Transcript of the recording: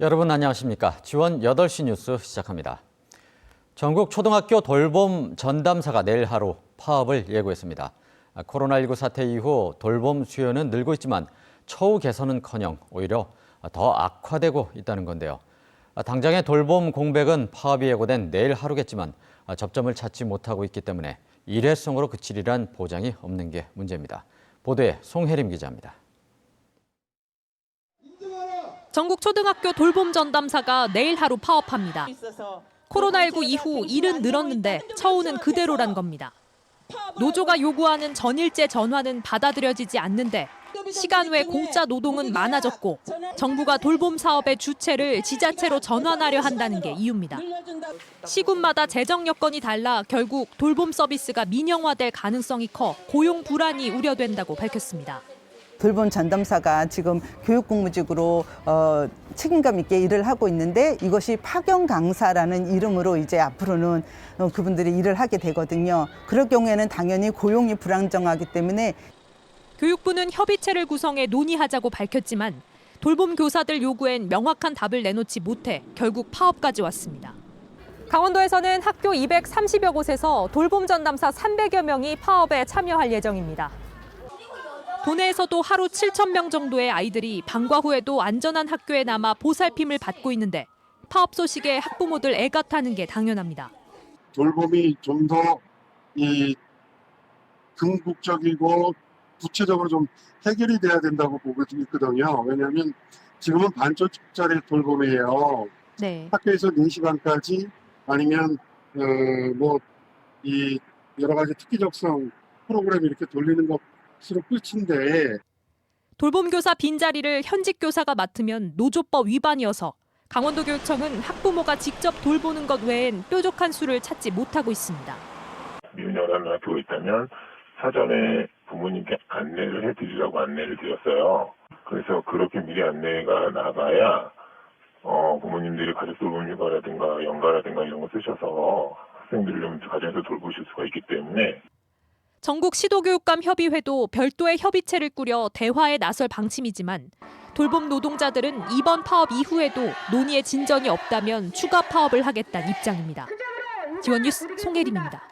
여러분 안녕하십니까? 지원 8시 뉴스 시작합니다. 전국 초등학교 돌봄 전담사가 내일 하루 파업을 예고했습니다. 코로나19 사태 이후 돌봄 수요는 늘고 있지만 처우 개선은커녕 오히려 더 악화되고 있다는 건데요. 당장의 돌봄 공백은 파업이 예고된 내일 하루겠지만 접점을 찾지 못하고 있기 때문에 일회성으로 그치리란 보장이 없는 게 문제입니다. 보도에 송혜림 기자입니다. 전국 초등학교 돌봄 전담사가 내일 하루 파업합니다. 코로나19 이후 일은 늘었는데 처우는 그대로란 겁니다. 노조가 요구하는 전일제 전환은 받아들여지지 않는데 시간 외 공짜 노동은 많아졌고 정부가 돌봄 사업의 주체를 지자체로 전환하려 한다는 게 이유입니다. 시군마다 재정 여건이 달라 결국 돌봄 서비스가 민영화될 가능성이 커 고용 불안이 우려된다고 밝혔습니다. 돌봄 전담사가 지금 교육공무직으로 책임감 있게 일을 하고 있는데 이것이 파견 강사라는 이름으로 이제 앞으로는 그분들이 일을 하게 되거든요. 그럴 경우에는 당연히 고용이 불안정하기 때문에 교육부는 협의체를 구성해 논의하자고 밝혔지만 돌봄 교사들 요구엔 명확한 답을 내놓지 못해 결국 파업까지 왔습니다. 강원도에서는 학교 230여 곳에서 돌봄 전담사 300여 명이 파업에 참여할 예정입니다. 도내에서도 하루 7,000명 정도의 아이들이 방과 후에도 안전한 학교에 남아 보살핌을 받고 있는데 파업 소식에 학부모들 애가 타는 게 당연합니다. 돌봄이 좀 더 궁극적이고 구체적으로 좀 해결이 돼야 된다고 보고 있거든요. 왜냐하면 지금은 반쪽짜리 돌봄이에요. 네. 학교에서 4시간까지 아니면 이 여러 가지 특기적성 프로그램 이렇게 돌리는 것으로 끝인데 돌봄 교사 빈자리를 현직 교사가 맡으면 노조법 위반이어서 강원도교육청은 학부모가 직접 돌보는 것 외엔 뾰족한 수를 찾지 못하고 있습니다. 민영화하는 학교가 있다면 사전에 부모님께 안내를 해드리라고 안내를 드렸어요. 그래서 그렇게 미리 안내가 나가야 부모님들이 가족 돌봄 휴가라든가 연가라든가 이런 거 쓰셔서 학생들을 좀 가정에서 돌보실 수가 있기 때문에 전국 시도교육감 협의회도 별도의 협의체를 꾸려 대화에 나설 방침이지만 돌봄 노동자들은 이번 파업 이후에도 논의에 진전이 없다면 추가 파업을 하겠다는 입장입니다. 지원 뉴스 송혜림입니다.